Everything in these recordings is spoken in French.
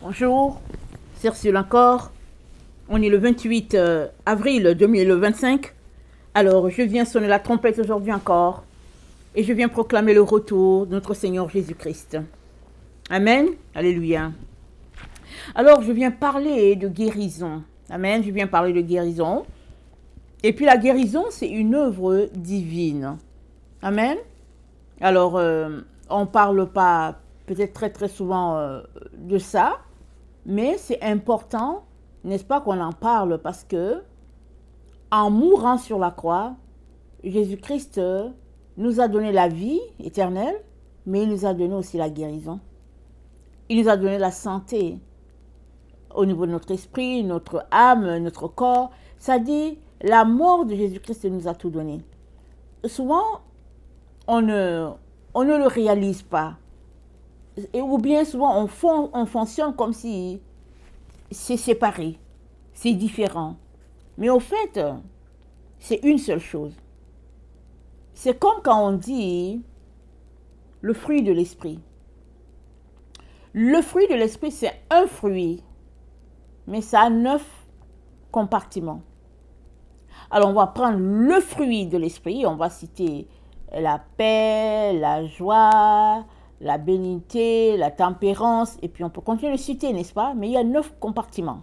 Bonjour, c'est Ursule encore. On est le 28 avril 2025. Alors, je viens sonner la trompette aujourd'hui encore. Et je viens proclamer le retour de notre Seigneur Jésus-Christ. Amen. Alléluia. Alors, je viens parler de guérison. Amen. Je viens parler de guérison. Et puis, la guérison, c'est une œuvre divine. Amen. Alors, on ne parle pas peut-être très souvent de ça. Mais c'est important, n'est-ce pas, qu'on en parle parce que, en mourant sur la croix, Jésus-Christ nous a donné la vie éternelle, mais il nous a donné aussi la guérison. Il nous a donné la santé au niveau de notre esprit, notre âme, notre corps. Ça dit, la mort de Jésus-Christ nous a tout donné. Souvent, on ne le réalise pas. Ou bien souvent, on fonctionne comme si c'est séparé, c'est différent. Mais au fait, c'est une seule chose. C'est comme quand on dit le fruit de l'esprit. Le fruit de l'esprit, c'est un fruit, mais ça a 9 compartiments. Alors, on va prendre le fruit de l'esprit, on va citer la paix, la joie, la bénignité, la tempérance, et puis on peut continuer de citer, n'est-ce pas? Mais il y a 9 compartiments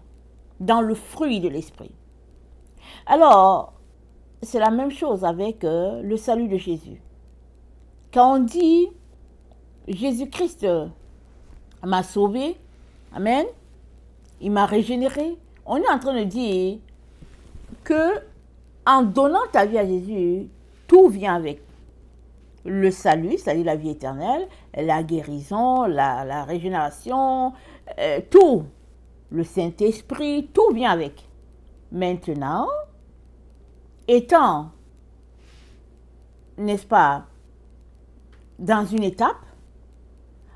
dans le fruit de l'esprit. Alors, c'est la même chose avec le salut de Jésus. Quand on dit Jésus-Christ m'a sauvé, amen, il m'a régénéré, on est en train de dire que en donnant ta vie à Jésus, tout vient avec. Le salut, c'est-à-dire la vie éternelle, la guérison, la régénération, tout, le Saint-Esprit, tout vient avec. Maintenant, étant, n'est-ce pas, dans une étape,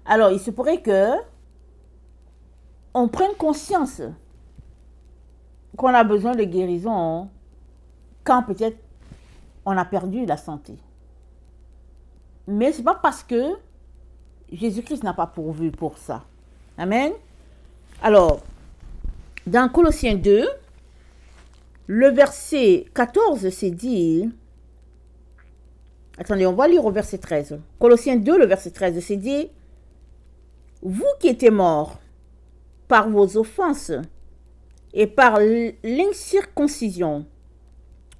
alors il se pourrait que on prenne conscience qu'on a besoin de guérison quand peut-être on a perdu la santé. Mais ce n'est pas parce que Jésus-Christ n'a pas pourvu pour ça. Amen. Alors, dans Colossiens 2, le verset 14, c'est dit... Attendez, on va lire au verset 13. Colossiens 2, le verset 13, c'est dit... Vous qui étiez morts par vos offenses et par l'incirconcision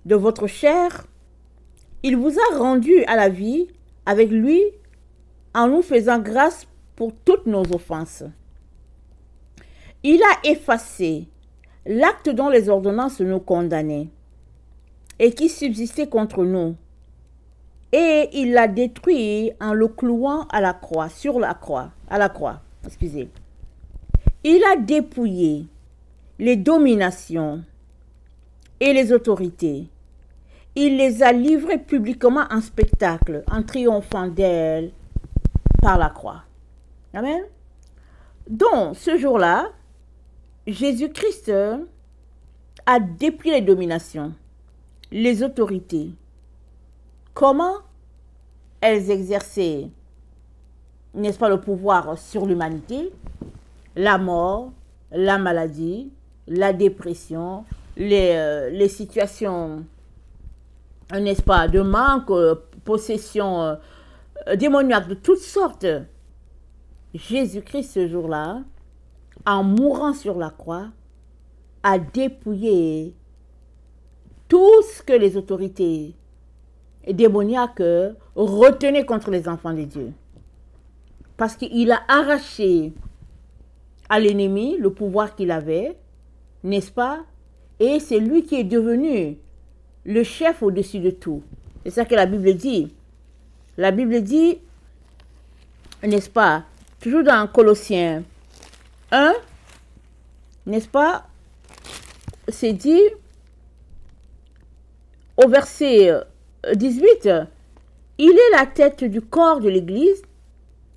de votre chair, il vous a rendu à la vie avec lui, en nous faisant grâce pour toutes nos offenses. Il a effacé l'acte dont les ordonnances nous condamnaient et qui subsistait contre nous. Et il l'a détruit en le clouant à la croix, excusez. Il a dépouillé les dominations et les autorités. Il les a livrées publiquement en spectacle, en triomphant d'elles par la croix. Amen. Donc, ce jour-là, Jésus-Christ a déplié les dominations, les autorités. Comment elles exerçaient, n'est-ce pas, le pouvoir sur l'humanité, la mort, la maladie, la dépression, les situations, n'est-ce pas, de manque, possession démoniaque de toutes sortes. Jésus-Christ, ce jour-là, en mourant sur la croix, a dépouillé tout ce que les autorités démoniaques retenaient contre les enfants de Dieu. Parce qu'il a arraché à l'ennemi le pouvoir qu'il avait, n'est-ce pas? Et c'est lui qui est devenu le chef au-dessus de tout. C'est ça que la Bible dit. La Bible dit, n'est-ce pas, toujours dans Colossiens 1, n'est-ce pas, c'est dit au verset 18, il est la tête du corps de l'Église,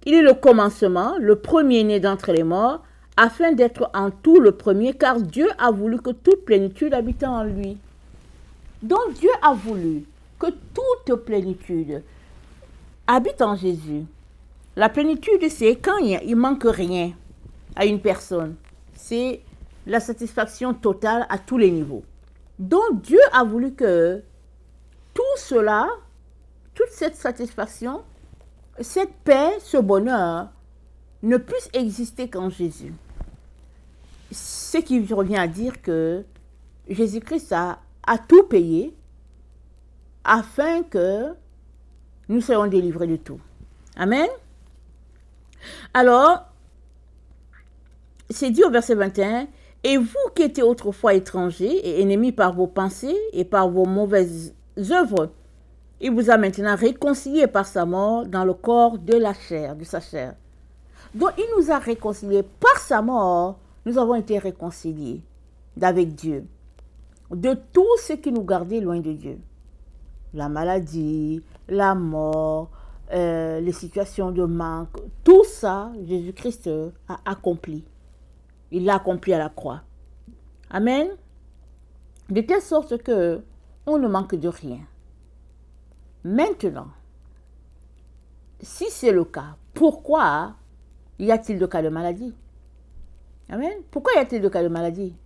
il est le commencement, le premier-né d'entre les morts, afin d'être en tout le premier, car Dieu a voulu que toute plénitude habite en lui. Donc Dieu a voulu que toute plénitude habite en Jésus. La plénitude, c'est quand il manque rien. à une personne. C'est la satisfaction totale à tous les niveaux. Donc Dieu a voulu que tout cela, toute cette satisfaction, cette paix, ce bonheur, ne puisse exister qu'en Jésus. Ce qui revient à dire que Jésus-Christ a tout payé afin que nous soyons délivrés de tout. Amen. Alors, c'est dit au verset 21, « Et vous qui étiez autrefois étrangers et ennemis par vos pensées et par vos mauvaises œuvres, il vous a maintenant réconciliés par sa mort dans le corps de la chair, de sa chair. » Donc, il nous a réconciliés par sa mort, nous avons été réconciliés avec Dieu, de tout ce qui nous gardait loin de Dieu. La maladie, la mort, les situations de manque, tout ça, Jésus-Christ a accompli. Il l'a accompli à la croix. Amen. De telle sorte que on ne manque de rien. Maintenant, si c'est le cas, pourquoi y a-t-il de cas de maladie? Amen. Pourquoi y a-t-il de cas de maladie?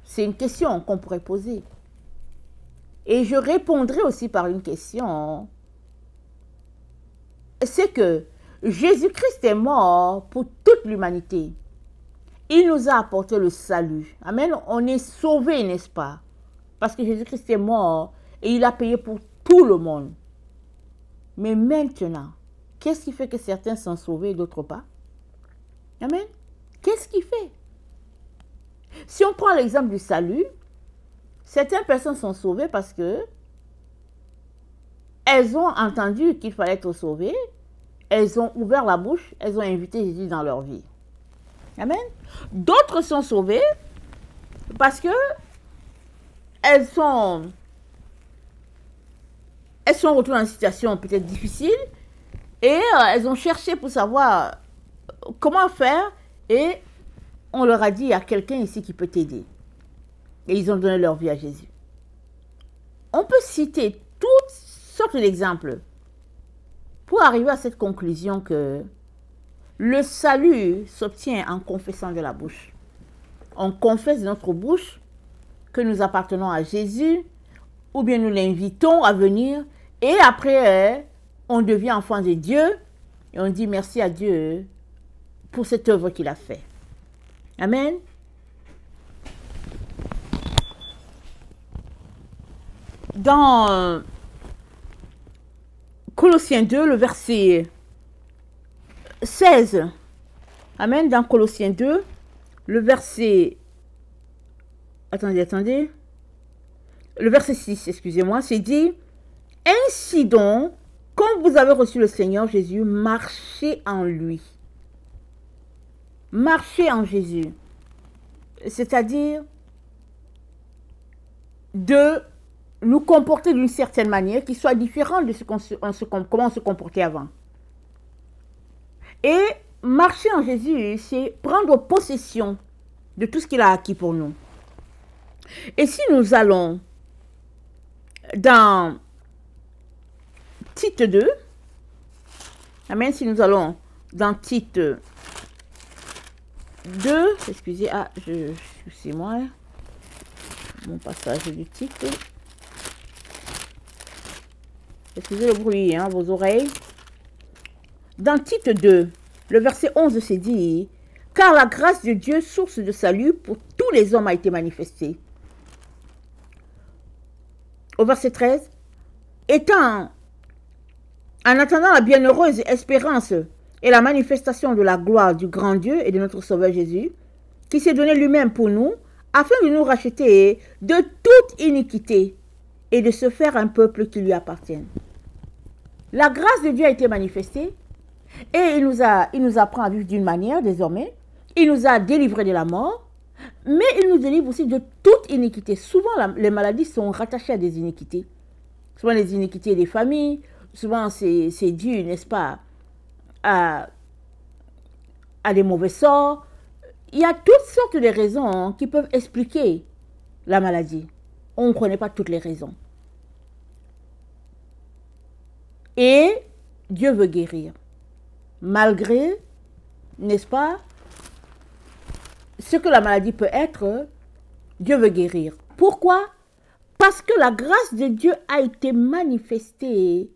C'est une question qu'on pourrait poser. Et je répondrai aussi par une question. C'est que Jésus-Christ est mort pour toute l'humanité. Il nous a apporté le salut. Amen. On est sauvés, n'est-ce pas? Parce que Jésus-Christ est mort et il a payé pour tout le monde. Mais maintenant, qu'est-ce qui fait que certains sont sauvés et d'autres pas? Amen. Qu'est-ce qui fait? Si on prend l'exemple du salut, certaines personnes sont sauvées parce que elles ont entendu qu'il fallait être sauvées, elles ont ouvert la bouche, elles ont invité Jésus dans leur vie. Amen. D'autres sont sauvées parce que elles sont retrouvées dans une situation peut-être difficile et elles ont cherché pour savoir comment faire et on leur a dit, il y a quelqu'un ici qui peut t'aider. Et ils ont donné leur vie à Jésus. On peut citer toutes sortes d'exemples pour arriver à cette conclusion que le salut s'obtient en confessant de la bouche. On confesse de notre bouche que nous appartenons à Jésus, ou bien nous l'invitons à venir, et après, on devient enfant de Dieu, et on dit merci à Dieu pour cette œuvre qu'il a faite. Amen. Dans Colossiens 2, le verset 16. Amen. Dans Colossiens 2, le verset... Attendez. Le verset 6, excusez-moi, c'est dit, « Ainsi donc, comme vous avez reçu le Seigneur Jésus, marchez en lui. » Marcher en Jésus, c'est-à-dire de nous comporter d'une certaine manière qui soit différente de comment on se comportait avant. Et marcher en Jésus, c'est prendre possession de tout ce qu'il a acquis pour nous. Et si nous allons dans Tite 2, amen, si nous allons dans Tite 2, excusez, c'est moi, mon passage du titre. Excusez le bruit, hein, vos oreilles. Dans Tite 2, le verset 11 c'est dit, « Car la grâce de Dieu, source de salut pour tous les hommes, a été manifestée. » Au verset 13, « Étant, en attendant la bienheureuse espérance et la manifestation de la gloire du grand Dieu et de notre Sauveur Jésus, qui s'est donné lui-même pour nous, afin de nous racheter de toute iniquité et de se faire un peuple qui lui appartienne. » La grâce de Dieu a été manifestée et il nous apprend à vivre d'une manière désormais. Il nous a délivrés de la mort, mais il nous délivre aussi de toute iniquité. Souvent, les maladies sont rattachées à des iniquités. Souvent, les iniquités des familles, souvent c'est dû, n'est-ce pas, à des mauvais sorts. Il y a toutes sortes de raisons qui peuvent expliquer la maladie. On ne connaît pas toutes les raisons. Et Dieu veut guérir. Malgré, n'est-ce pas, ce que la maladie peut être, Dieu veut guérir. Pourquoi? Parce que la grâce de Dieu a été manifestée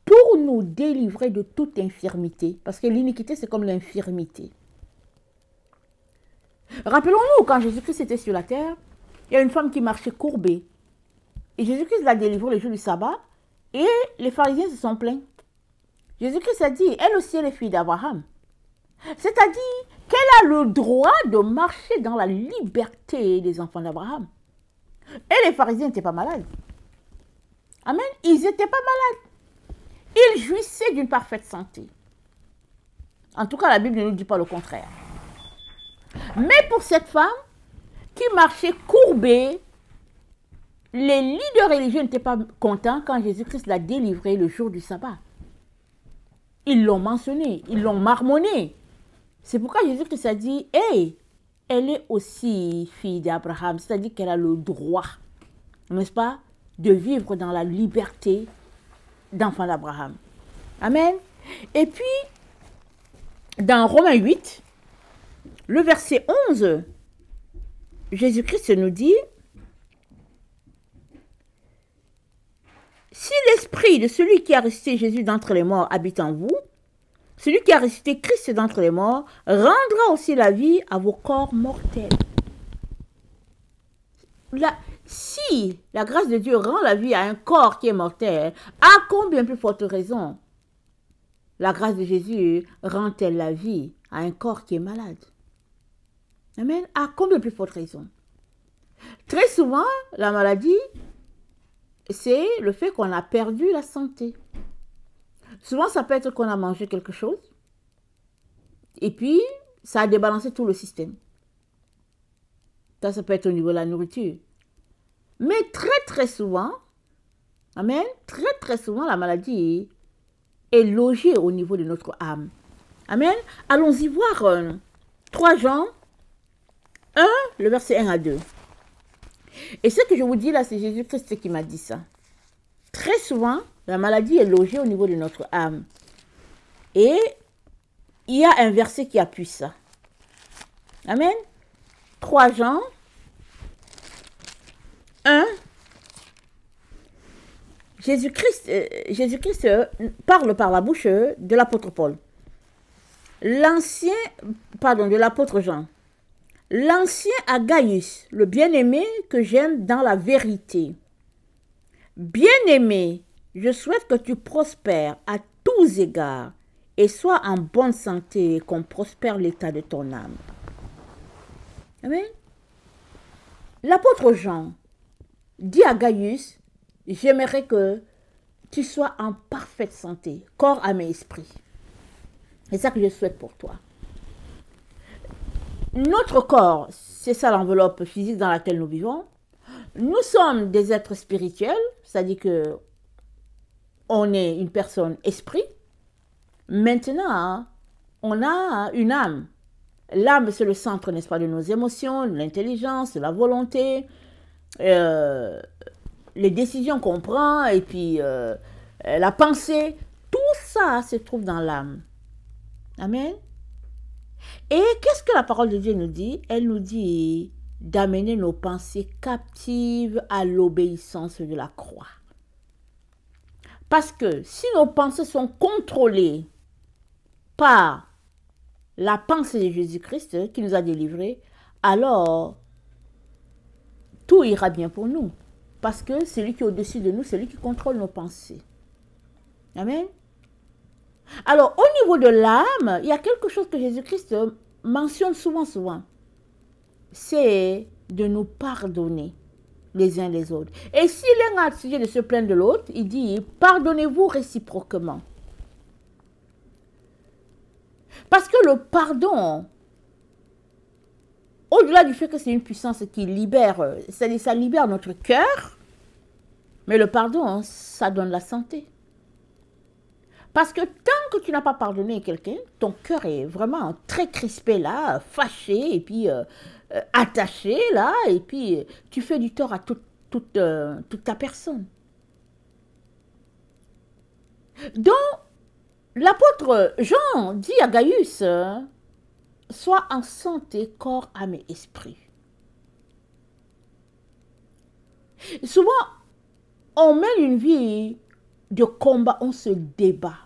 pour nous délivrer de toute infirmité. Parce que l'iniquité, c'est comme l'infirmité. Rappelons-nous, quand Jésus-Christ était sur la terre, il y a une femme qui marchait courbée. Et Jésus-Christ l'a délivrée le jour du sabbat. Et les pharisiens se sont plaints. Jésus-Christ a dit, elle aussi, elle est fille d'Abraham. C'est-à-dire qu'elle a le droit de marcher dans la liberté des enfants d'Abraham. Et les pharisiens n'étaient pas malades. Amen. Ils n'étaient pas malades. Ils jouissaient d'une parfaite santé. En tout cas, la Bible ne nous dit pas le contraire. Mais pour cette femme qui marchait courbée, les leaders religieux n'étaient pas contents quand Jésus-Christ l'a délivrée le jour du sabbat. Ils l'ont mentionné, ils l'ont marmonné. C'est pourquoi Jésus-Christ a dit, hey, elle est aussi fille d'Abraham, c'est-à-dire qu'elle a le droit, n'est-ce pas, de vivre dans la liberté d'enfant d'Abraham. Amen. Et puis, dans Romains 8, le verset 11, Jésus-Christ nous dit, si l'esprit de celui qui a ressuscité Jésus d'entre les morts habite en vous, celui qui a ressuscité Christ d'entre les morts rendra aussi la vie à vos corps mortels. Si la grâce de Dieu rend la vie à un corps qui est mortel, à combien plus forte raison la grâce de Jésus rend-elle la vie à un corps qui est malade? Amen. À combien plus forte raison? Très souvent, la maladie, c'est le fait qu'on a perdu la santé. Souvent, ça peut être qu'on a mangé quelque chose et puis ça a débalancé tout le système. Ça peut être au niveau de la nourriture. Mais très souvent, amen, très souvent, la maladie est logée au niveau de notre âme. Amen. Allons-y voir 3 Jean 1, le verset 1 à 2. Et ce que je vous dis là, c'est Jésus-Christ qui m'a dit ça. Très souvent, la maladie est logée au niveau de notre âme. Et il y a un verset qui appuie ça. Amen. 3 Jean 1. Jésus-Christ parle par la bouche de l'apôtre Paul. De l'apôtre Jean. L'ancien à Gaius, le bien-aimé que j'aime dans la vérité. Bien-aimé, je souhaite que tu prospères à tous égards et sois en bonne santé et qu'on prospère l'état de ton âme. Amen. L'apôtre Jean dit à Gaius, j'aimerais que tu sois en parfaite santé, corps, âme et esprit. C'est ça que je souhaite pour toi. Notre corps, c'est ça l'enveloppe physique dans laquelle nous vivons. Nous sommes des êtres spirituels, c'est-à-dire que on est une personne esprit. Maintenant, on a une âme. L'âme, c'est le centre, n'est-ce pas, de nos émotions, de l'intelligence, de la volonté, les décisions qu'on prend, et puis la pensée. Tout ça se trouve dans l'âme. Amen. Et qu'est-ce que la parole de Dieu nous dit? Elle nous dit d'amener nos pensées captives à l'obéissance de la croix. Parce que si nos pensées sont contrôlées par la pensée de Jésus-Christ qui nous a délivrés, alors tout ira bien pour nous. Parce que c'est lui qui est au-dessus de nous, c'est lui qui contrôle nos pensées. Amen. Alors, au niveau de l'âme, il y a quelque chose que Jésus-Christ mentionne souvent. C'est de nous pardonner les uns les autres. Et si l'un a le sujet de se plaindre de l'autre, il dit, pardonnez-vous réciproquement. Parce que le pardon, au-delà du fait que c'est une puissance qui libère, c'est-à-dire ça libère notre cœur, mais le pardon, ça donne la santé. Parce que tant que tu n'as pas pardonné quelqu'un, ton cœur est vraiment très crispé là, fâché et puis attaché là, et puis tu fais du tort à toute ta personne. Donc, l'apôtre Jean dit à Gaius, sois en santé, corps, âme et esprit. Souvent, on mène une vie de combat, on se débat.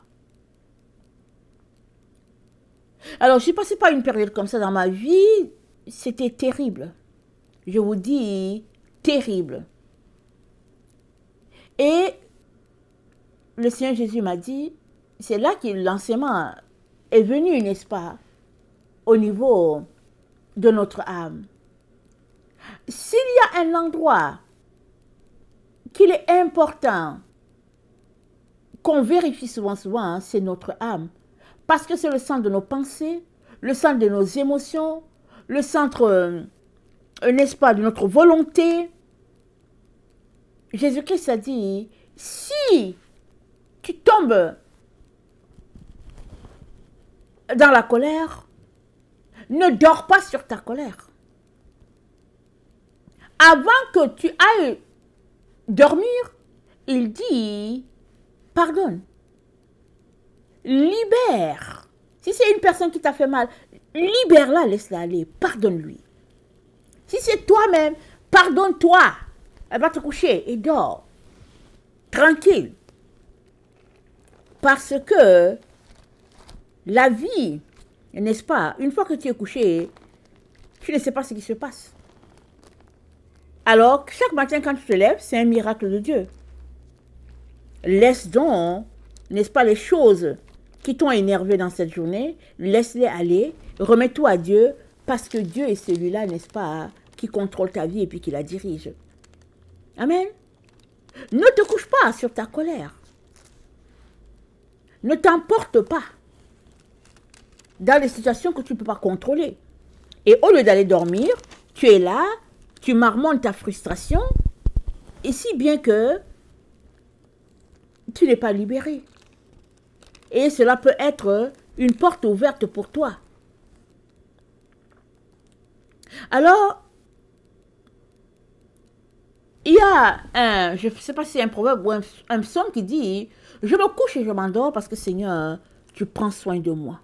Alors, je suis passée par une période comme ça dans ma vie, c'était terrible. Je vous dis, terrible. Et le Seigneur Jésus m'a dit, c'est là que l'enseignement est venu, n'est-ce pas, au niveau de notre âme. S'il y a un endroit qu'il est important qu'on vérifie souvent, hein, c'est notre âme. Parce que c'est le centre de nos pensées, le centre de nos émotions, le centre, n'est-ce pas, de notre volonté. Jésus-Christ a dit, si tu tombes dans la colère, ne dors pas sur ta colère. Avant que tu ailles dormir, il dit, pardonne. Libère. Si c'est une personne qui t'a fait mal, libère-la, laisse-la aller, pardonne-lui. Si c'est toi-même, pardonne-toi. Elle va te coucher et dors. Tranquille. Parce que la vie, n'est-ce pas, une fois que tu es couché, tu ne sais pas ce qui se passe. Alors, chaque matin quand tu te lèves, c'est un miracle de Dieu. Laisse donc, n'est-ce pas, les choses qui t'ont énervé dans cette journée, laisse-les aller, remets-toi à Dieu, parce que Dieu est celui-là, n'est-ce pas, qui contrôle ta vie et puis qui la dirige. Amen. Ne te couche pas sur ta colère. Ne t'emporte pas dans des situations que tu ne peux pas contrôler. Et au lieu d'aller dormir, tu es là, tu marmonnes ta frustration, et si bien que tu n'es pas libéré. Et cela peut être une porte ouverte pour toi. Alors, il y a un, je ne sais pas si c'est un proverbe ou un psaume qui dit, je me couche et je m'endors parce que Seigneur, tu prends soin de moi.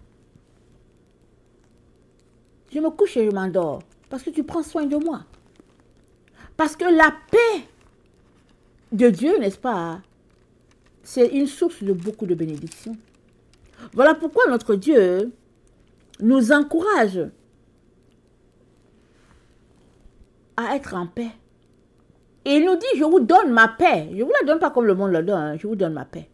Je me couche et je m'endors parce que tu prends soin de moi. Parce que la paix de Dieu, n'est-ce pas, c'est une source de beaucoup de bénédictions. Voilà pourquoi notre Dieu nous encourage à être en paix. Et il nous dit, je vous donne ma paix. Je ne vous la donne pas comme le monde la donne, hein. Je vous donne ma paix.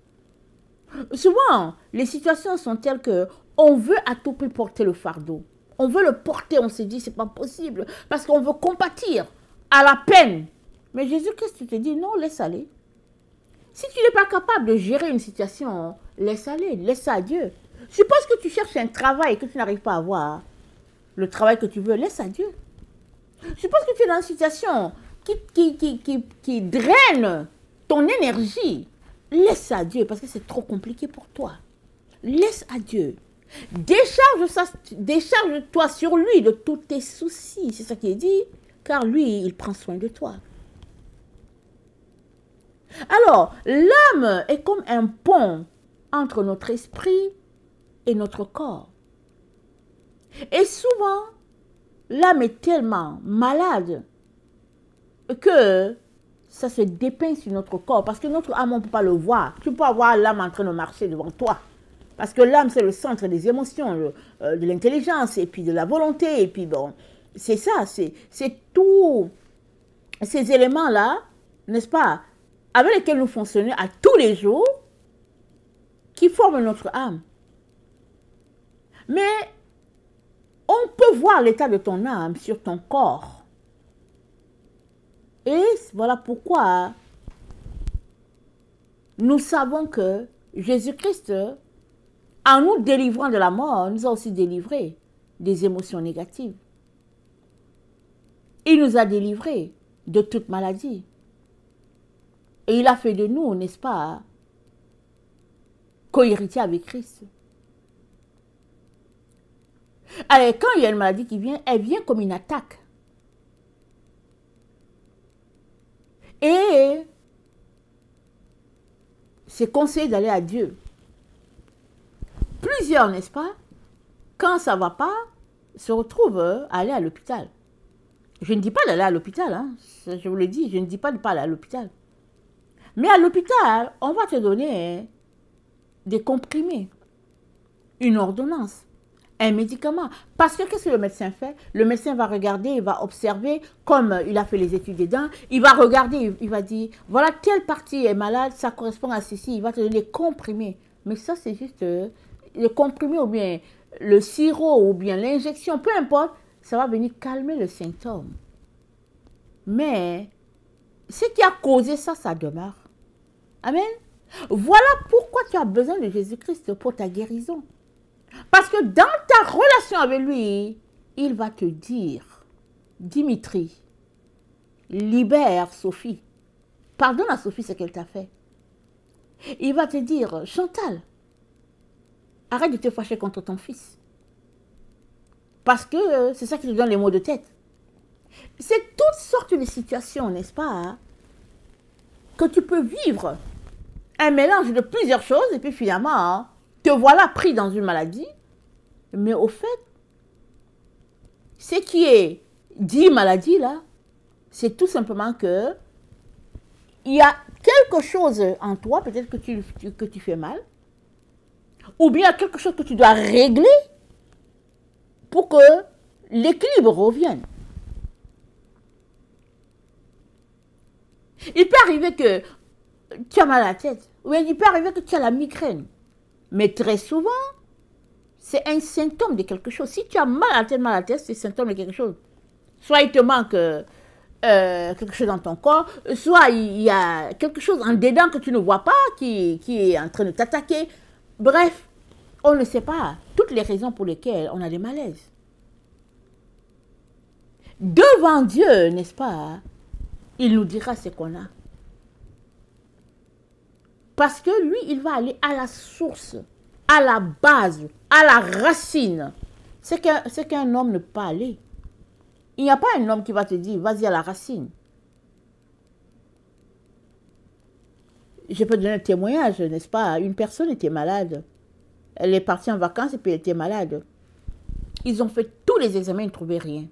Souvent, les situations sont telles que on veut à tout prix porter le fardeau. On veut le porter, on se dit, c'est pas possible, parce qu'on veut compatir à la peine. Mais Jésus-Christ te dit, non, laisse aller. Si tu n'es pas capable de gérer une situation, laisse aller, laisse ça à Dieu. Suppose que tu cherches un travail et que tu n'arrives pas à avoir le travail que tu veux, laisse à Dieu. Suppose que tu es dans une situation qui draine ton énergie, laisse à Dieu parce que c'est trop compliqué pour toi. Laisse à Dieu. Décharge-toi sur lui de tous tes soucis. C'est ça qui est dit, car lui, il prend soin de toi. Alors, l'âme est comme un pont entre notre esprit et notre corps. Et souvent, l'âme est tellement malade que ça se dépeint sur notre corps. Parce que notre âme, on ne peut pas le voir. Tu peux avoir l'âme en train de marcher devant toi. Parce que l'âme, c'est le centre des émotions, de l'intelligence et puis de la volonté. Et puis bon, c'est ça, c'est tous ces éléments-là, n'est-ce pas, avec lesquels nous fonctionnons à tous les jours, qui forment notre âme. Mais on peut voir l'état de ton âme sur ton corps. Et voilà pourquoi nous savons que Jésus-Christ, en nous délivrant de la mort, nous a aussi délivré des émotions négatives. Il nous a délivrés de toute maladie. Et il a fait de nous, n'est-ce pas, co-héritiers avec Christ. Alors, quand il y a une maladie qui vient, elle vient comme une attaque. Et c'est conseillé d'aller à Dieu. Plusieurs, n'est-ce pas, quand ça ne va pas, se retrouve à aller à l'hôpital. Je ne dis pas d'aller à l'hôpital, hein. Je vous le dis, je ne dis pas de pas aller à l'hôpital. Mais à l'hôpital, on va te donner des comprimés, une ordonnance, un médicament. Parce que qu'est-ce que le médecin fait? Le médecin va regarder, il va observer, comme il a fait les études des dents, il va regarder, il va dire, voilà, telle partie est malade, ça correspond à ceci, il va te donner des comprimés. Mais ça, c'est juste le comprimé ou bien le sirop ou bien l'injection, peu importe, ça va venir calmer le symptôme. Mais ce qui a causé ça, ça demeure. Amen. Voilà pourquoi tu as besoin de Jésus-Christ pour ta guérison. Parce que dans ta relation avec lui, il va te dire, Dimitri, libère Sophie. Pardonne à Sophie ce qu'elle t'a fait. Il va te dire, Chantal, arrête de te fâcher contre ton fils. Parce que c'est ça qui te donne les mots de tête. C'est toutes sortes de situations, n'est-ce pas, hein, que tu peux vivre. Un mélange de plusieurs choses et puis finalement, hein, te voilà pris dans une maladie. Mais au fait, ce qui est dit maladie là, c'est tout simplement que il y a quelque chose en toi, peut-être que tu fais mal, ou bien quelque chose que tu dois régler pour que l'équilibre revienne. Il peut arriver que tu as mal à la tête, ou bien il peut arriver que tu as la migraine. Mais très souvent, c'est un symptôme de quelque chose. Si tu as mal à la tête, c'est un symptôme de quelque chose. Soit il te manque quelque chose dans ton corps, soit il y a quelque chose en dedans que tu ne vois pas, qui est en train de t'attaquer. Bref, on ne sait pas toutes les raisons pour lesquelles on a des malaises. Devant Dieu, n'est-ce pas, il nous dira ce qu'on a. Parce que lui, il va aller à la source, à la base, à la racine. C'est qu'un homme ne peut pas aller. Il n'y a pas un homme qui va te dire, vas-y à la racine. Je peux donner un témoignage, n'est-ce pas? Une personne était malade. Elle est partie en vacances et puis elle était malade. Ils ont fait tous les examens, ils ne trouvaient rien.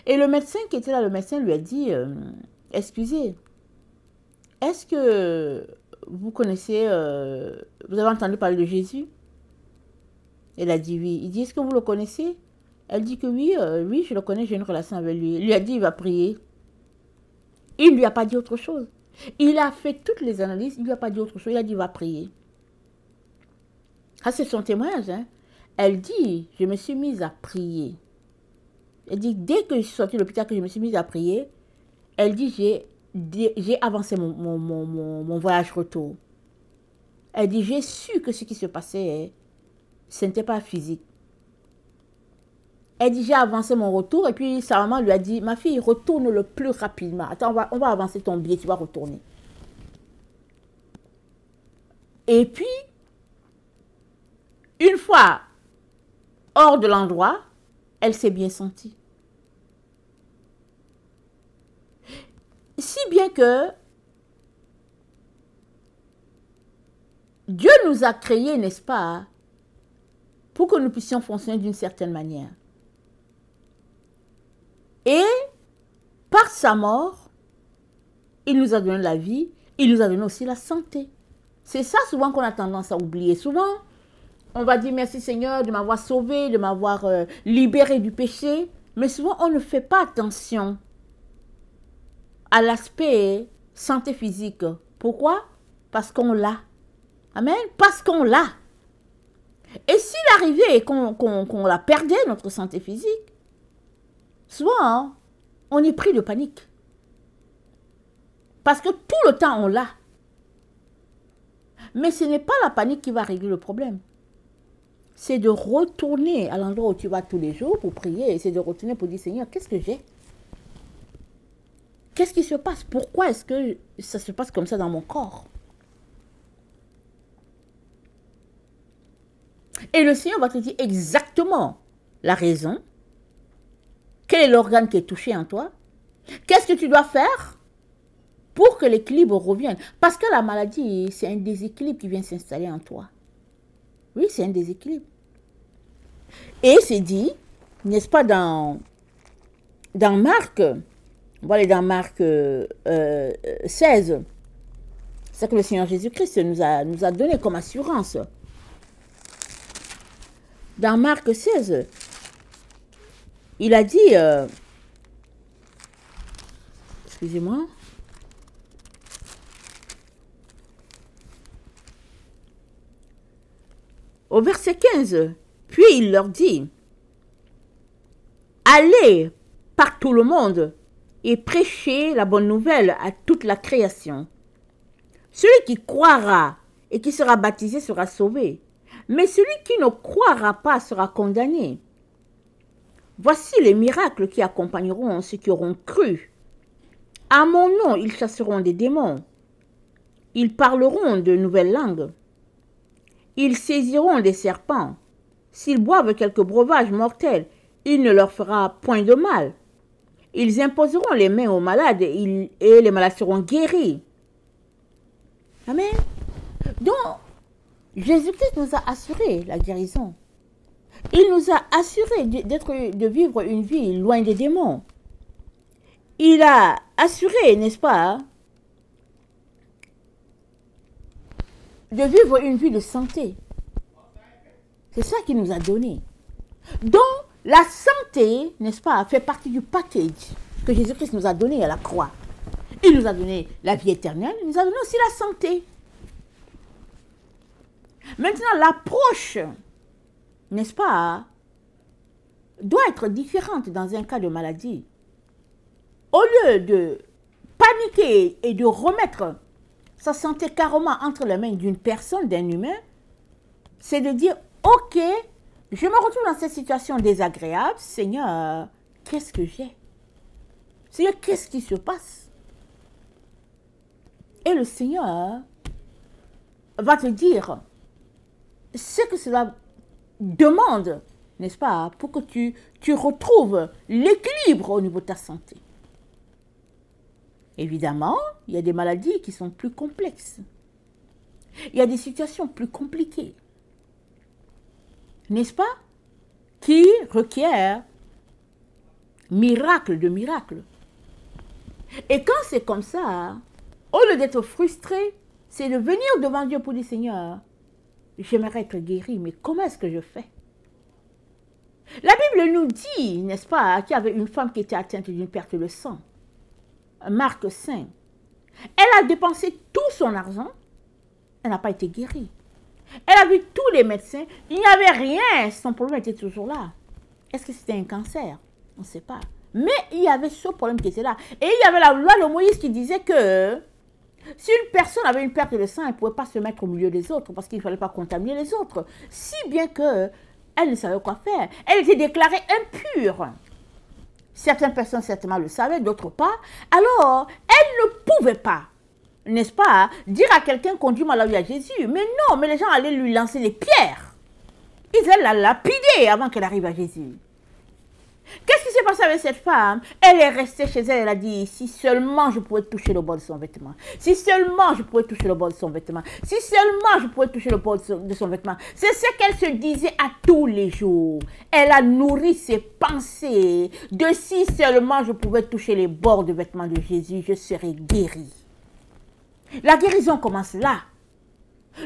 Et le médecin qui était là, le médecin lui a dit, excusez, est-ce que vous connaissez, vous avez entendu parler de Jésus? Elle a dit oui. Il dit, est-ce que vous le connaissez? Elle dit que oui, oui, je le connais, j'ai une relation avec lui. Il lui a dit, il va prier. Il ne lui a pas dit autre chose. Il a fait toutes les analyses, il ne lui a pas dit autre chose. Il a dit, il va prier. Ah, c'est son témoignage, hein. Elle dit, je me suis mise à prier. Elle dit, dès que je suis sortie de l'hôpital, que je me suis mise à prier, elle dit, j'ai avancé mon voyage retour. Elle dit, j'ai su que ce qui se passait, ce n'était pas physique. Elle dit, j'ai avancé mon retour et puis sa maman lui a dit, ma fille, retourne le plus rapidement. Attends, on va avancer ton billet, tu vas retourner. Et puis, une fois hors de l'endroit, elle s'est bien sentie. Si bien que Dieu nous a créés, n'est-ce pas, pour que nous puissions fonctionner d'une certaine manière. Et par sa mort, il nous a donné la vie, il nous a donné aussi la santé. C'est ça souvent qu'on a tendance à oublier. Souvent, on va dire merci Seigneur de m'avoir sauvé, de m'avoir libéré du péché. Mais souvent, on ne fait pas attention à l'aspect santé physique. Pourquoi? Parce qu'on l'a. Amen. Parce qu'on l'a. Et s'il arrivait qu'on la perdait, notre santé physique, souvent, hein, on est pris de panique. Parce que tout le temps, on l'a. Mais ce n'est pas la panique qui va régler le problème. C'est de retourner à l'endroit où tu vas tous les jours pour prier. Et c'est de retourner pour dire, Seigneur, qu'est-ce que j'ai? Qu'est-ce qui se passe? Pourquoi est-ce que ça se passe comme ça dans mon corps? Et le Seigneur va te dire exactement la raison. Quel est l'organe qui est touché en toi? Qu'est-ce que tu dois faire pour que l'équilibre revienne? Parce que la maladie, c'est un déséquilibre qui vient s'installer en toi. Oui, c'est un déséquilibre. Et c'est dit, n'est-ce pas, dans Marc, on va aller dans Marc 16, c'est que le Seigneur Jésus-Christ nous a donné comme assurance. Dans Marc 16, il a dit, excusez-moi, au verset 15, puis il leur dit, allez par tout le monde et prêchez la bonne nouvelle à toute la création. Celui qui croira et qui sera baptisé sera sauvé, mais celui qui ne croira pas sera condamné. Voici les miracles qui accompagneront ceux qui auront cru. À mon nom, ils chasseront des démons. Ils parleront de nouvelles langues. Ils saisiront des serpents. S'ils boivent quelques breuvages mortels, il ne leur fera point de mal. Ils imposeront les mains aux malades et les malades seront guéris. Amen. Donc, Jésus-Christ nous a assuré la guérison. Il nous a assuré de vivre une vie loin des démons. Il a assuré, n'est-ce pas, de vivre une vie de santé. C'est ça qu'il nous a donné. Donc, la santé, n'est-ce pas, fait partie du package que Jésus-Christ nous a donné à la croix. Il nous a donné la vie éternelle, il nous a donné aussi la santé. Maintenant, l'approche, n'est-ce pas, doit être différente dans un cas de maladie. Au lieu de paniquer et de remettre sa santé carrément entre les mains d'une personne, d'un humain, c'est de dire, ok, je me retrouve dans cette situation désagréable, Seigneur, qu'est-ce que j'ai? Seigneur, qu'est-ce qui se passe? Et le Seigneur va te dire ce que cela demande, n'est-ce pas, pour que tu retrouves l'équilibre au niveau de ta santé. Évidemment, il y a des maladies qui sont plus complexes. Il y a des situations plus compliquées, n'est-ce pas, qui requièrent miracle de miracle. Et quand c'est comme ça, au lieu d'être frustré, c'est de venir devant Dieu pour dire, Seigneur, j'aimerais être guéri, mais comment est-ce que je fais? La Bible nous dit, n'est-ce pas, qu'il y avait une femme qui était atteinte d'une perte de sang. Marc 5. Elle a dépensé tout son argent, elle n'a pas été guérie. Elle a vu tous les médecins, il n'y avait rien, son problème était toujours là. Est-ce que c'était un cancer? On ne sait pas. Mais il y avait ce problème qui était là. Et il y avait la loi de Moïse qui disait que si une personne avait une perte de sang, elle ne pouvait pas se mettre au milieu des autres parce qu'il ne fallait pas contaminer les autres. Si bien qu'elle ne savait quoi faire. Elle était déclarée impure. Certaines personnes certainement le savaient, d'autres pas. Alors, elle ne pouvait pas, n'est-ce pas, dire à quelqu'un conduis-moi là où il y a Jésus. Mais non, mais les gens allaient lui lancer des pierres. Ils allaient la lapider avant qu'elle arrive à Jésus. Qu'est-ce qui s'est passé avec cette femme? Elle est restée chez elle, elle a dit, si seulement je pouvais toucher le bord de son vêtement. Si seulement je pouvais toucher le bord de son vêtement. Si seulement je pouvais toucher le bord de son vêtement. C'est ce qu'elle se disait à tous les jours. Elle a nourri ses pensées de si seulement je pouvais toucher les bords de vêtements de Jésus, je serais guérie. La guérison commence là.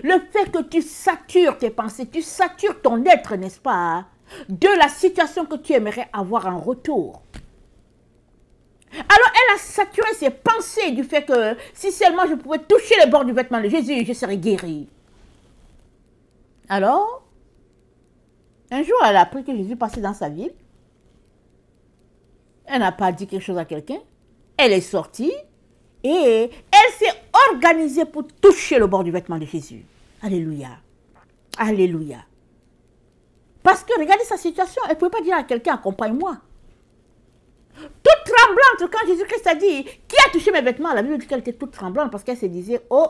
Le fait que tu satures tes pensées, tu satures ton être, n'est-ce pas, de la situation que tu aimerais avoir en retour. Alors elle a saturé ses pensées du fait que si seulement je pouvais toucher les bords du vêtement de Jésus, je serais guérie. Alors, un jour elle a appris que Jésus passait dans sa ville. Elle n'a pas dit quelque chose à quelqu'un. Elle est sortie et elle s'est organisée pour toucher le bord du vêtement de Jésus. Alléluia. Alléluia. Parce que regardez sa situation, elle ne pouvait pas dire à quelqu'un, accompagne-moi. Toute tremblante, quand Jésus-Christ a dit, qui a touché mes vêtements? La Bible dit qu'elle était toute tremblante parce qu'elle se disait, oh,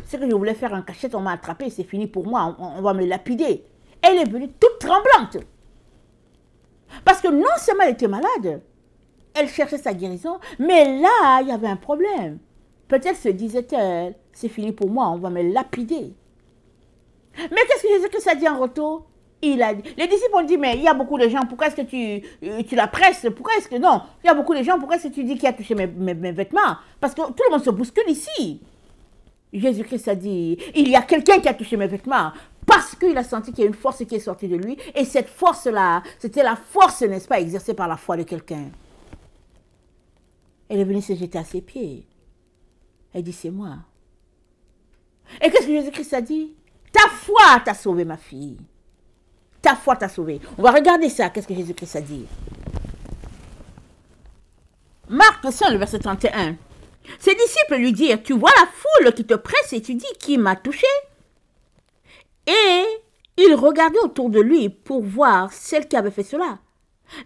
ce que je voulais faire en cachette, on m'a attrapé, c'est fini pour moi, on va me lapider. Elle est venue toute tremblante. Parce que non seulement elle était malade, elle cherchait sa guérison, mais là, il y avait un problème. Peut-être se disait-elle, c'est fini pour moi, on va me lapider. Mais qu'est-ce que Jésus-Christ a dit en retour? Les disciples ont dit, mais il y a beaucoup de gens, pourquoi est-ce que tu la presses? Pourquoi est-ce que non? Il y a beaucoup de gens, pourquoi est-ce que tu dis qui a touché mes vêtements? Parce que tout le monde se bouscule ici. Jésus-Christ a dit, il y a quelqu'un qui a touché mes vêtements. Parce qu'il a senti qu'il y a une force qui est sortie de lui. Et cette force-là, c'était la force, n'est-ce pas, exercée par la foi de quelqu'un. Elle est venue se jeter à ses pieds. Elle dit, c'est moi. Et qu'est-ce que Jésus-Christ a dit? Ta foi t'a sauvé, ma fille. Ta foi t'a sauvé. On va regarder ça. Qu'est-ce que Jésus-Christ a dit? Marc 5, le verset 31. Ses disciples lui dirent, tu vois la foule qui te presse et tu dis, qui m'a touché? Et il regardait autour de lui pour voir celle qui avait fait cela.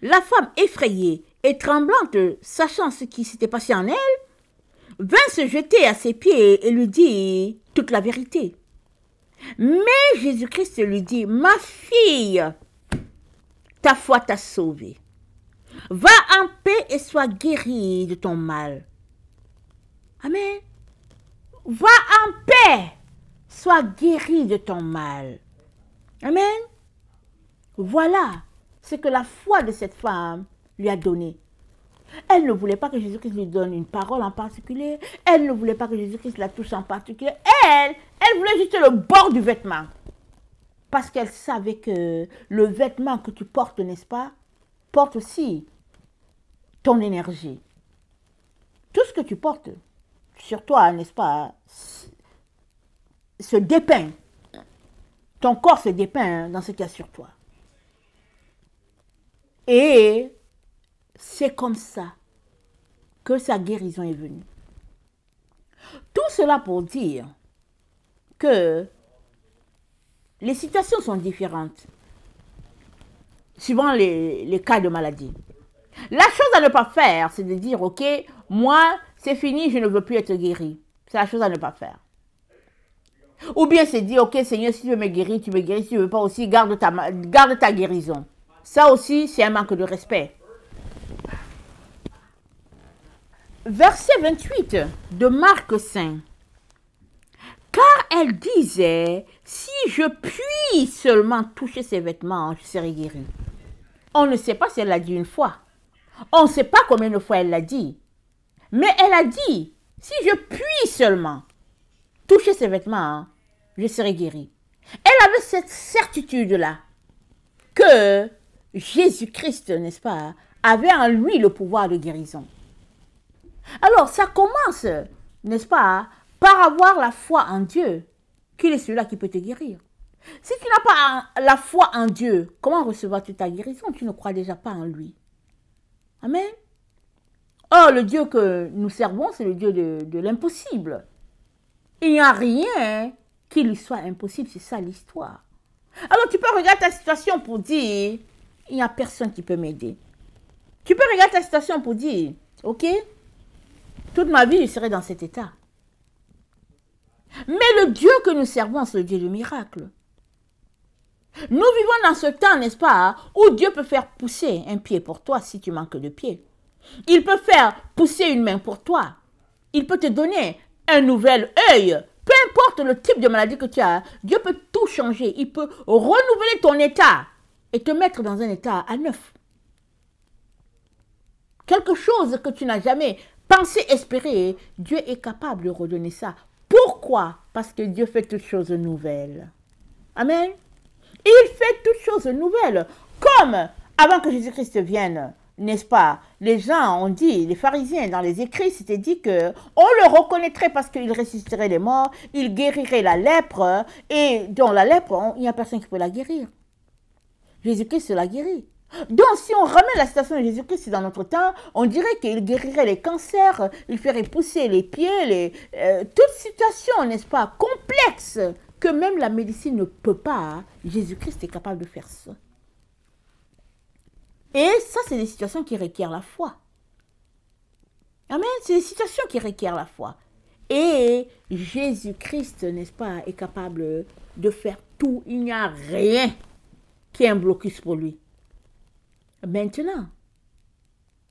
La femme effrayée et tremblante, sachant ce qui s'était passé en elle, vint se jeter à ses pieds et lui dit toute la vérité. Mais Jésus-Christ lui dit, ma fille, ta foi t'a sauvée. Va en paix et sois guérie de ton mal. Amen. Va en paix, sois guérie de ton mal. Amen. Voilà ce que la foi de cette femme lui a donné. Elle ne voulait pas que Jésus-Christ lui donne une parole en particulier. Elle ne voulait pas que Jésus-Christ la touche en particulier. Elle voulait juste le bord du vêtement. Parce qu'elle savait que le vêtement que tu portes, n'est-ce pas, porte aussi ton énergie. Tout ce que tu portes sur toi, n'est-ce pas, se dépeint. Ton corps se dépeint dans ce qu'il y a sur toi. Et c'est comme ça que sa guérison est venue. Tout cela pour dire que les situations sont différentes suivant les cas de maladie. La chose à ne pas faire, c'est de dire, ok, moi, c'est fini, je ne veux plus être guéri. C'est la chose à ne pas faire. Ou bien c'est dire, ok, Seigneur, si tu veux me guérir, tu me guéris. Si tu ne veux pas aussi, garde ta guérison. Ça aussi, c'est un manque de respect. Verset 28 de Marc 5. Car elle disait, si je puis seulement toucher ses vêtements, je serai guérie. On ne sait pas si elle l'a dit une fois. On ne sait pas combien de fois elle l'a dit. Mais elle a dit, si je puis seulement toucher ses vêtements, je serai guérie. Elle avait cette certitude-là que Jésus-Christ, n'est-ce pas, avait en lui le pouvoir de guérison. Alors, ça commence, n'est-ce pas, par avoir la foi en Dieu, qu'il est celui-là qui peut te guérir. Si tu n'as pas la foi en Dieu, comment recevoir-tu ta guérison? Tu ne crois déjà pas en lui. Amen. Or, le Dieu que nous servons, c'est le Dieu de l'impossible. Il n'y a rien qui lui soit impossible, c'est ça l'histoire. Alors, tu peux regarder ta situation pour dire, il n'y a personne qui peut m'aider. Tu peux regarder ta situation pour dire, ok, toute ma vie, je serai dans cet état. Mais le Dieu que nous servons, c'est le Dieu du miracle. Nous vivons dans ce temps, n'est-ce pas, où Dieu peut faire pousser un pied pour toi si tu manques de pied. Il peut faire pousser une main pour toi. Il peut te donner un nouvel œil. Peu importe le type de maladie que tu as, Dieu peut tout changer. Il peut renouveler ton état et te mettre dans un état à neuf. Quelque chose que tu n'as jamais pensé, espérer, Dieu est capable de redonner ça. Pourquoi? Parce que Dieu fait toutes choses nouvelles. Amen. Il fait toutes choses nouvelles. Comme avant que Jésus-Christ vienne, n'est-ce pas? Les gens ont dit, les pharisiens dans les écrits, c'était dit que on le reconnaîtrait parce qu'il ressusciterait les morts, il guérirait la lèpre, et dans la lèpre, il n'y a personne qui peut la guérir. Jésus-Christ l'a guéri. Donc, si on ramène la citation de Jésus-Christ dans notre temps, on dirait qu'il guérirait les cancers, il ferait pousser les pieds, toute situation, n'est-ce pas, complexe, que même la médecine ne peut pas. Jésus-Christ est capable de faire ça. Et ça, c'est des situations qui requièrent la foi. Amen. C'est des situations qui requièrent la foi. Et Jésus-Christ, n'est-ce pas, est capable de faire tout. Il n'y a rien qui est un blocus pour lui. Maintenant,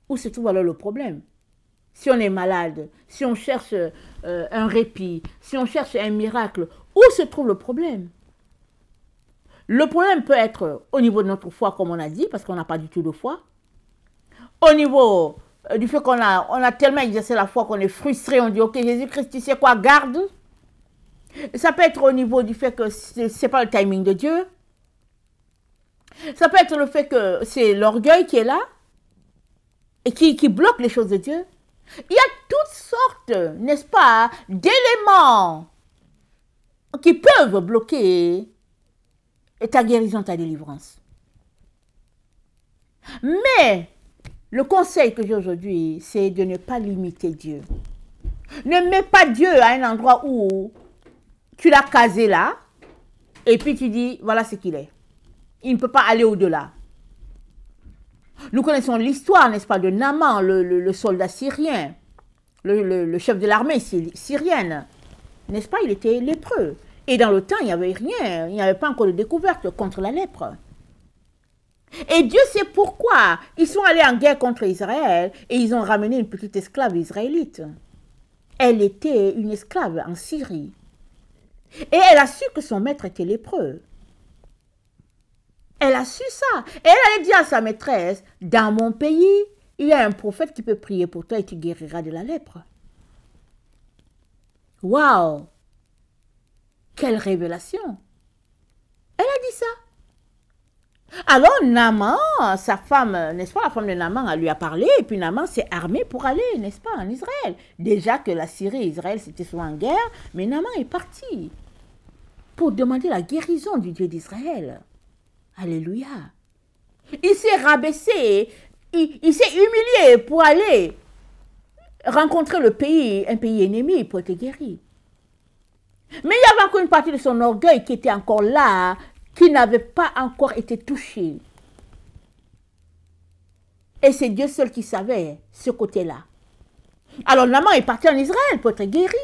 où se trouve alors le problème? Si on est malade, si on cherche un répit, si on cherche un miracle, où se trouve le problème? Le problème peut être au niveau de notre foi, comme on a dit, parce qu'on n'a pas du tout de foi. Au niveau du fait qu'on a tellement exercé la foi qu'on est frustré, on dit, ok, Jésus-Christ, tu sais quoi, garde. Ça peut être au niveau du fait que c'est pas le timing de Dieu. Ça peut être le fait que c'est l'orgueil qui est là et qui bloque les choses de Dieu. Il y a toutes sortes, n'est-ce pas, d'éléments qui peuvent bloquer ta guérison, ta délivrance. Mais le conseil que j'ai aujourd'hui, c'est de ne pas limiter Dieu. Ne mets pas Dieu à un endroit où tu l'as casé là, et puis tu dis, voilà ce qu'il est. Il ne peut pas aller au-delà. Nous connaissons l'histoire, n'est-ce pas, de Naaman, le soldat syrien, le chef de l'armée syrienne. N'est-ce pas, il était lépreux. Et dans le temps, il n'y avait rien, il n'y avait pas encore de découverte contre la lèpre. Et Dieu sait pourquoi. Ils sont allés en guerre contre Israël et ils ont ramené une petite esclave israélite. Elle était une esclave en Syrie. Et elle a su que son maître était lépreux. Elle a su ça. Et elle allait dire à sa maîtresse, dans mon pays, il y a un prophète qui peut prier pour toi et tu guériras de la lèpre. Waouh! Quelle révélation! Elle a dit ça. Alors Naaman, sa femme, n'est-ce pas, la femme de Naaman, lui a parlé, et puis Naaman s'est armé pour aller, n'est-ce pas, en Israël. Déjà que la Syrie et Israël, c'était souvent en guerre, mais Naaman est parti pour demander la guérison du Dieu d'Israël. Alléluia. Il s'est rabaissé, il s'est humilié pour aller rencontrer le pays, un pays ennemi, pour être guéri. Mais il y avait encore une partie de son orgueil qui était encore là, qui n'avait pas encore été touché. Et c'est Dieu seul qui savait ce côté-là. Alors Naaman est parti en Israël pour être guéri.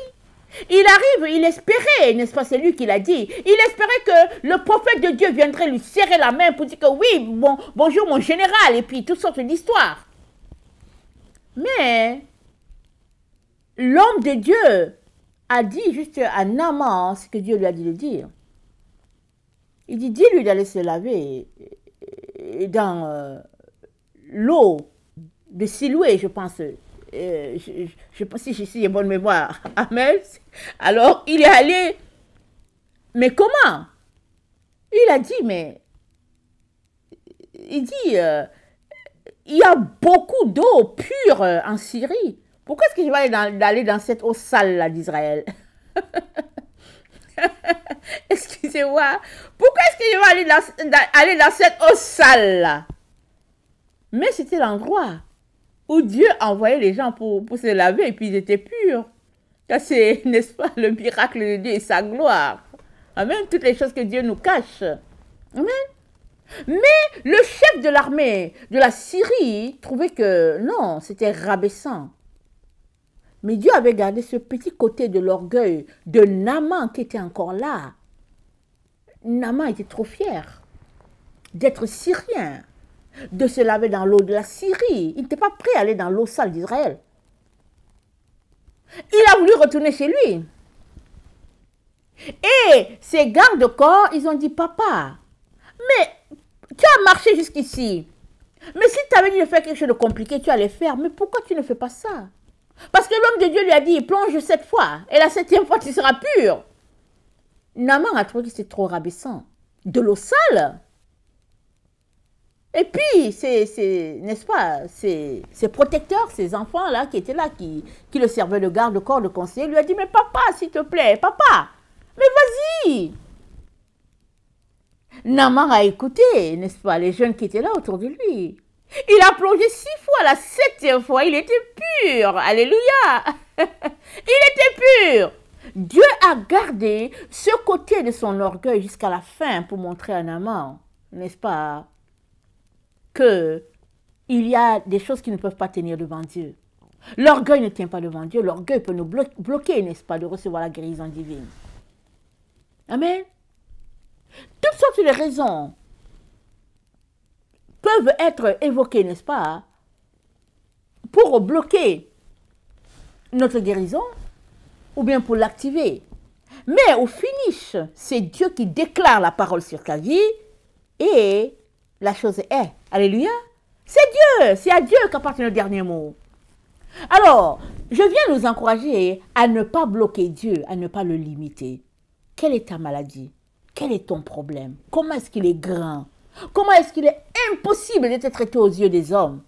Il arrive, il espérait, n'est-ce pas, c'est lui qui l'a dit, il espérait que le prophète de Dieu viendrait lui serrer la main pour dire que oui, bon, bonjour mon général, et puis toutes sortes d'histoires. Mais l'homme de Dieu a dit juste à Naaman ce que Dieu lui a dit de dire. Il dit, dis-lui d'aller se laver dans l'eau de Siloué, je pense. Je pense si j'ai bonne mémoire. Amen. Alors, il est allé. Mais comment? Il a dit, mais... Il dit, il y a beaucoup d'eau pure en Syrie. Pourquoi est-ce que je vais aller dans cette eau sale-là d'Israël? Excusez-moi. Pourquoi est-ce que je vais aller dans cette eau sale-là? Mais c'était l'endroit où Dieu envoyait les gens pour se laver et puis ils étaient purs. C'est, n'est-ce pas, le miracle de Dieu et sa gloire. Amen. Toutes les choses que Dieu nous cache. Amen. Mais le chef de l'armée de la Syrie trouvait que non, c'était rabaissant. Mais Dieu avait gardé ce petit côté de l'orgueil de Naaman qui était encore là. Naaman était trop fier d'être syrien, de se laver dans l'eau de la Syrie. Il n'était pas prêt à aller dans l'eau sale d'Israël. Il a voulu retourner chez lui. Et ses gardes-corps, ils ont dit, papa, mais tu as marché jusqu'ici. Mais si tu avais dit de faire quelque chose de compliqué, tu allais faire. Mais pourquoi tu ne fais pas ça? Parce que l'homme de Dieu lui a dit, plonge 7 fois. Et la 7e fois, tu seras pur. Naaman a trouvé que c'est trop rabaissant. De l'eau sale. Et puis, n'est-ce pas, ses protecteurs, ses enfants-là qui étaient là, qui le servaient de garde-corps, de conseiller, lui a dit, mais papa, s'il te plaît, papa, mais vas-y. Naaman a écouté, n'est-ce pas, les jeunes qui étaient là autour de lui. Il a plongé 6 fois, la 7e fois, il était pur. Alléluia. Il était pur. Dieu a gardé ce côté de son orgueil jusqu'à la fin pour montrer à Naaman, n'est-ce pas, qu'il y a des choses qui ne peuvent pas tenir devant Dieu. L'orgueil ne tient pas devant Dieu. L'orgueil peut nous bloquer, n'est-ce pas, de recevoir la guérison divine. Amen. Toutes sortes de raisons peuvent être évoquées, n'est-ce pas, pour bloquer notre guérison ou bien pour l'activer. Mais au finish, c'est Dieu qui déclare la parole sur ta vie et la chose est. Alléluia. C'est à Dieu qu'appartient le dernier mot. Alors, je viens nous encourager à ne pas bloquer Dieu, à ne pas le limiter. Quelle est ta maladie? Quel est ton problème? Comment est-ce qu'il est grand? Comment est-ce qu'il est impossible d'être traité aux yeux des hommes?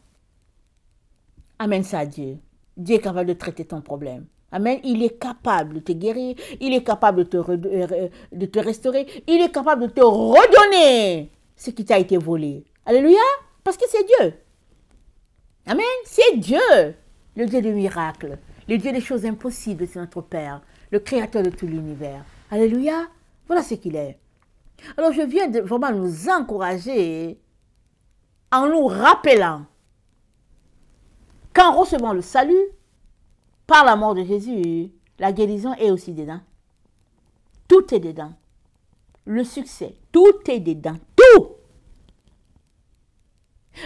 Amène ça à Dieu. Dieu est capable de traiter ton problème. Amen. Il est capable de te guérir. Il est capable de te restaurer. Il est capable de te redonner ce qui t'a été volé. Alléluia. Parce que c'est Dieu. Amen. C'est Dieu. Le Dieu des miracles. Le Dieu des choses impossibles. C'est notre Père. Le Créateur de tout l'univers. Alléluia. Voilà ce qu'il est. Alors je viens de vraiment nous encourager en nous rappelant qu'en recevant le salut, par la mort de Jésus, la guérison est aussi dedans. Tout est dedans. Le succès, tout est dedans. Tout.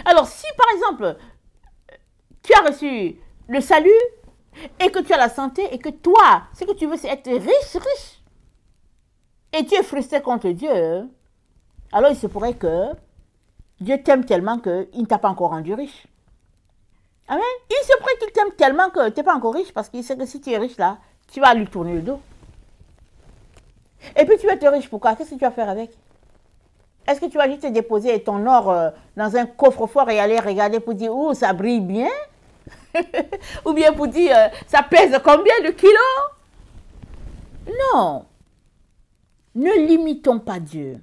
Alors si par exemple, tu as reçu le salut et que tu as la santé et que toi, ce que tu veux c'est être riche, et tu es frustré contre Dieu, alors il se pourrait que Dieu t'aime tellement qu'il ne t'a pas encore rendu riche. Amen. Il se pourrait qu'il t'aime tellement que tu n'es pas encore riche parce qu'il sait que si tu es riche là, tu vas lui tourner le dos. Et puis tu vas être riche, pourquoi? Qu'est-ce que tu vas faire avec? Est-ce que tu vas juste te déposer ton or dans un coffre-fort et aller regarder pour dire, oh, ça brille bien? Ou bien pour dire, ça pèse combien de kilos? Non. Ne limitons pas Dieu.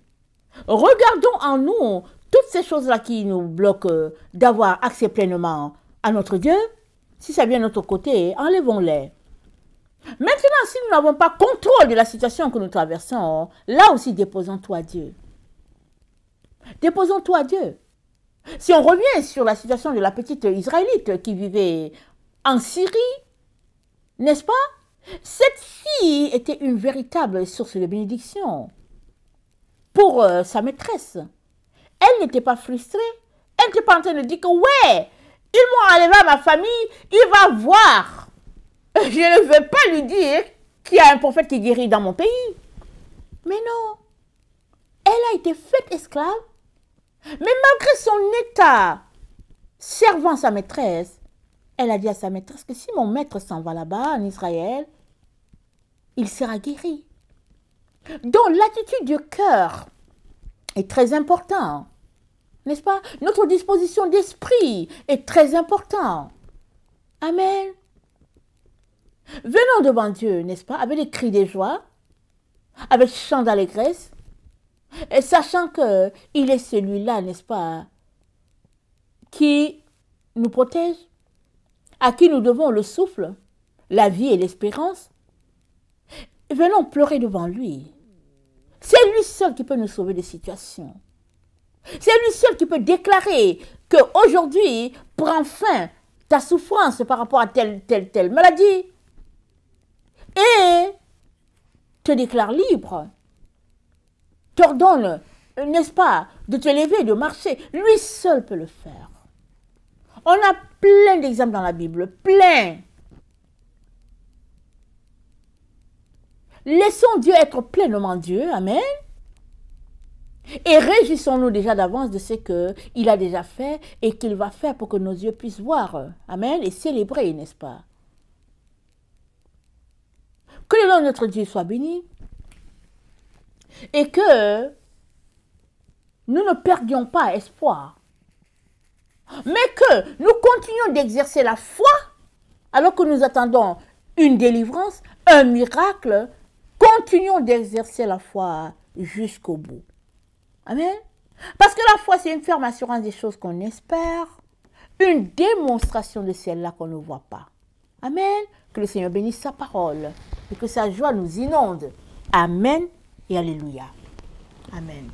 Regardons en nous toutes ces choses-là qui nous bloquent d'avoir accès pleinement à notre Dieu. Si ça vient de notre côté, enlevons-les. Maintenant, si nous n'avons pas contrôle de la situation que nous traversons, là aussi, déposons-toi à Dieu. Déposons-toi à Dieu. Si on revient sur la situation de la petite Israélite qui vivait en Syrie, n'est-ce pas? Cette fille était une véritable source de bénédiction pour sa maîtresse. Elle n'était pas frustrée. Elle n'était pas en train de dire que, ouais, ils m'ont enlevé à ma famille, il va voir. Je ne veux pas lui dire qu'il y a un prophète qui guérit dans mon pays. Mais non. Elle a été faite esclave. Mais malgré son état servant sa maîtresse, elle a dit à sa maîtresse que si mon maître s'en va là-bas, en Israël, il sera guéri. Donc l'attitude du cœur est très importante, n'est-ce pas? Notre disposition d'esprit est très importante. Amen. Venons devant Dieu, n'est-ce pas, avec des cris de joie, avec chant d'allégresse, et sachant qu'il est celui-là, n'est-ce pas, qui nous protège, à qui nous devons le souffle, la vie et l'espérance. Venons pleurer devant lui. C'est lui seul qui peut nous sauver des situations. C'est lui seul qui peut déclarer qu'aujourd'hui prend fin ta souffrance par rapport à telle maladie et te déclare libre. T'ordonne, n'est-ce pas, de te lever, de marcher. Lui seul peut le faire. On a plein d'exemples dans la Bible, plein. Laissons Dieu être pleinement Dieu, amen. Et réjouissons-nous déjà d'avance de ce qu'il a déjà fait et qu'il va faire pour que nos yeux puissent voir, amen, et célébrer, n'est-ce pas? Que le nom de notre Dieu soit béni et que nous ne perdions pas espoir, mais que nous continuions d'exercer la foi alors que nous attendons une délivrance, un miracle. Continuons d'exercer la foi jusqu'au bout. Amen. Parce que la foi, c'est une ferme assurance des choses qu'on espère, une démonstration de celle-là qu'on ne voit pas. Amen. Que le Seigneur bénisse sa parole et que sa joie nous inonde. Amen et alléluia. Amen.